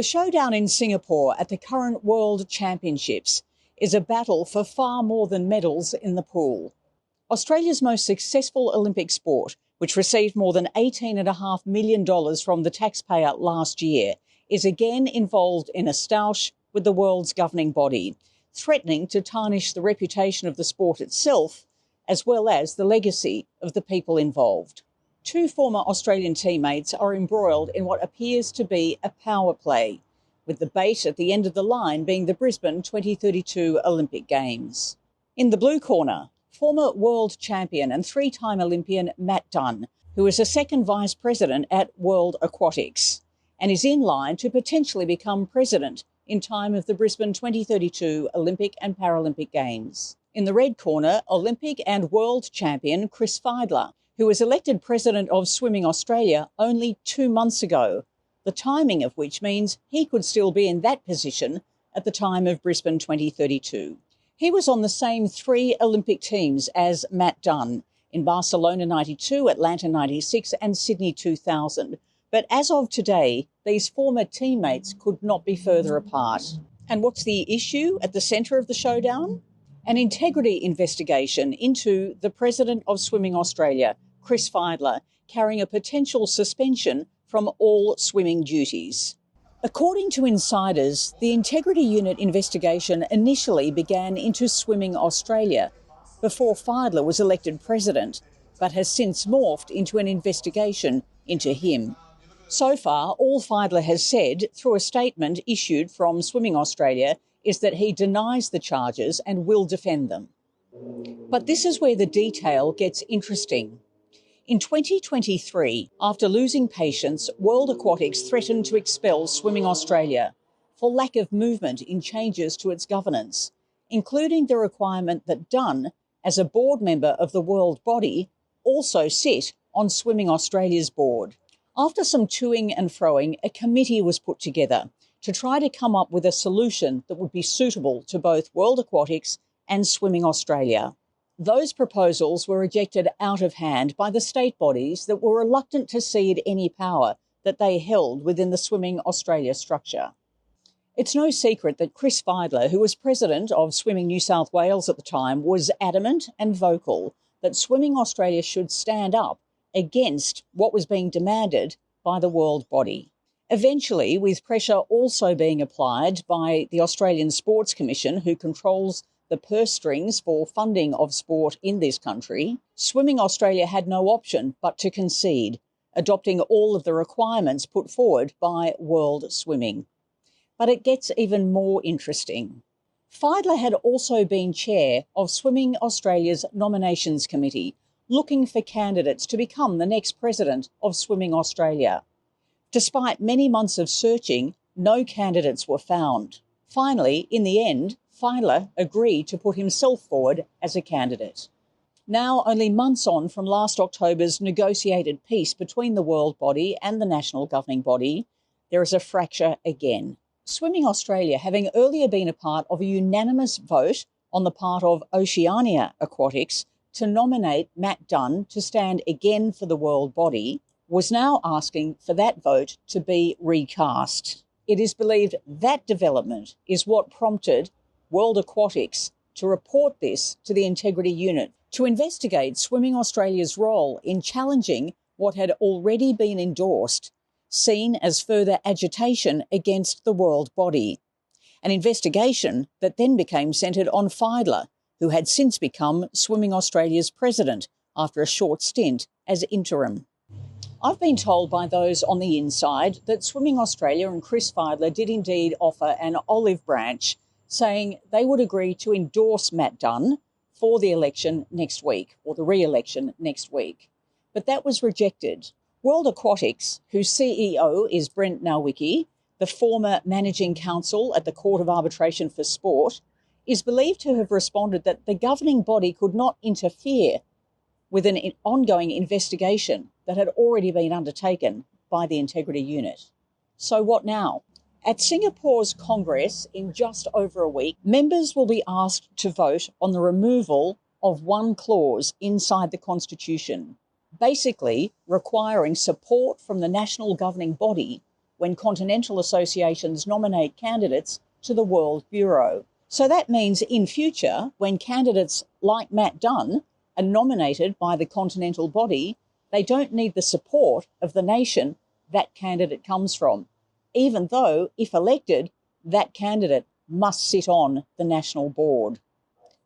The showdown in Singapore at the current World Championships is a battle for far more than medals in the pool. Australia's most successful Olympic sport, which received more than $18.5 million from the taxpayer last year, is again involved in a stoush with the world's governing body, threatening to tarnish the reputation of the sport itself, as well as the legacy of the people involved. Two former Australian teammates are embroiled in what appears to be a power play, with the bait at the end of the line being the Brisbane 2032 Olympic Games. In the blue corner, former world champion and three-time Olympian Matt Dunn, who is a second vice president at World Aquatics and is in line to potentially become president in time of the Brisbane 2032 Olympic and Paralympic Games. In the red corner, Olympic and world champion Chris Fydler, who was elected president of Swimming Australia only 2 months ago, the timing of which means he could still be in that position at the time of Brisbane 2032. He was on the same 3 Olympic teams as Matt Dunn in Barcelona 92, Atlanta 96 and Sydney 2000. But as of today, these former teammates could not be further apart. And what's the issue at the centre of the showdown? An integrity investigation into the President of Swimming Australia, Chris Fydler, carrying a potential suspension from all swimming duties. According to insiders, the Integrity Unit investigation initially began into Swimming Australia before Fydler was elected president, but has since morphed into an investigation into him. So far, all Fydler has said through a statement issued from Swimming Australia is that he denies the charges and will defend them. But this is where the detail gets interesting. In 2023, after losing patience, World Aquatics threatened to expel Swimming Australia for lack of movement in changes to its governance, including the requirement that Dunn, as a board member of the world body, also sit on Swimming Australia's board. After some toing and froing, a committee was put together to try to come up with a solution that would be suitable to both World Aquatics and Swimming Australia. Those proposals were rejected out of hand by the state bodies that were reluctant to cede any power that they held within the Swimming Australia structure. It's no secret that Chris Fydler, who was president of Swimming New South Wales at the time, was adamant and vocal that Swimming Australia should stand up against what was being demanded by the world body. Eventually, with pressure also being applied by the Australian Sports Commission, who controls the purse strings for funding of sport in this country, Swimming Australia had no option but to concede, adopting all of the requirements put forward by World Swimming. But it gets even more interesting. Fydler had also been chair of Swimming Australia's nominations committee, looking for candidates to become the next president of Swimming Australia. Despite many months of searching, no candidates were found. Finally, in the end, Fydler agreed to put himself forward as a candidate. Now, only months on from last October's negotiated peace between the world body and the national governing body, there is a fracture again. Swimming Australia, having earlier been a part of a unanimous vote on the part of Oceania Aquatics to nominate Matt Dunn to stand again for the world body, was now asking for that vote to be recast. It is believed that development is what prompted World Aquatics to report this to the Integrity Unit to investigate Swimming Australia's role in challenging what had already been endorsed, seen as further agitation against the world body. An investigation that then became centred on Fydler, who had since become Swimming Australia's president after a short stint as interim. I've been told by those on the inside that Swimming Australia and Chris Fydler did indeed offer an olive branch, saying they would agree to endorse Matt Dunn for the election next week, or the re-election next week. But that was rejected. World Aquatics, whose CEO is Brent Nowicki, the former managing counsel at the Court of Arbitration for Sport, is believed to have responded that the governing body could not interfere with an ongoing investigation that had already been undertaken by the Integrity Unit. So what now? At Singapore's Congress in just over a week, members will be asked to vote on the removal of one clause inside the Constitution, basically requiring support from the national governing body when continental associations nominate candidates to the World Bureau. So that means in future, when candidates like Matt Dunn are nominated by the continental body, they don't need the support of the nation that candidate comes from, even though, if elected, that candidate must sit on the national board.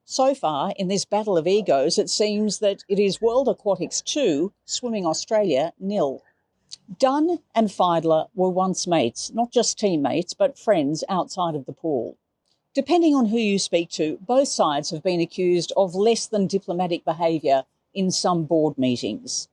So far, in this battle of egos, it seems that it is World Aquatics 2, Swimming Australia 0. Dunn and Fydler were once mates, not just teammates, but friends outside of the pool. Depending on who you speak to, both sides have been accused of less than diplomatic behaviour in some board meetings.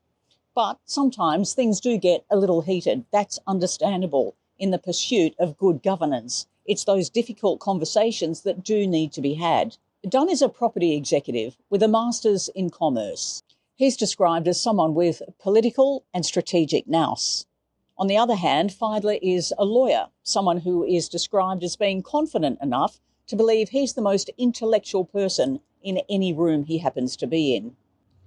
But sometimes things do get a little heated. That's understandable in the pursuit of good governance. It's those difficult conversations that do need to be had. Dunn is a property executive with a master's in commerce. He's described as someone with political and strategic nous. On the other hand, Fydler is a lawyer, someone who is described as being confident enough to believe he's the most intellectual person in any room he happens to be in.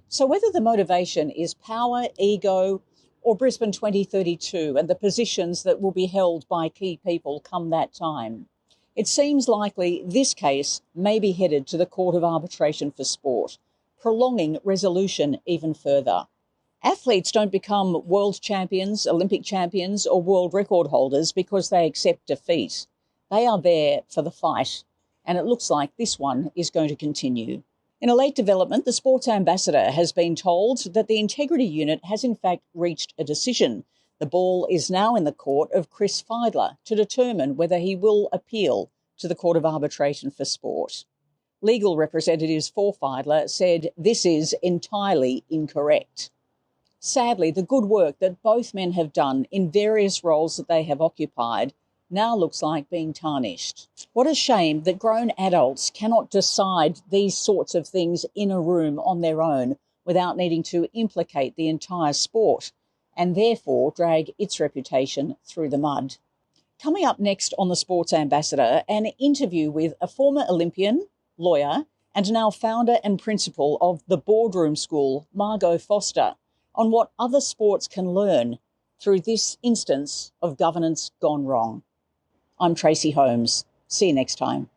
So whether the motivation is power, ego, or Brisbane 2032 and the positions that will be held by key people come that time, it seems likely this case may be headed to the Court of Arbitration for Sport, prolonging resolution even further. Athletes don't become world champions, Olympic champions, or world record holders because they accept defeat. They are there for the fight, and it looks like this one is going to continue. In a late development, the sports ambassador has been told that the integrity unit has in fact reached a decision. The ball is now in the court of Chris Fydler to determine whether he will appeal to the Court of Arbitration for Sport. Legal representatives for Fydler said this is entirely incorrect. Sadly, the good work that both men have done in various roles that they have occupied now looks like being tarnished. What a shame that grown adults cannot decide these sorts of things in a room on their own without needing to implicate the entire sport and therefore drag its reputation through the mud. Coming up next on The Sports Ambassador, an interview with a former Olympian, lawyer, and now founder and principal of the Boardroom School, Margot Foster, on what other sports can learn through this instance of governance gone wrong. I'm Tracy Holmes. See you next time.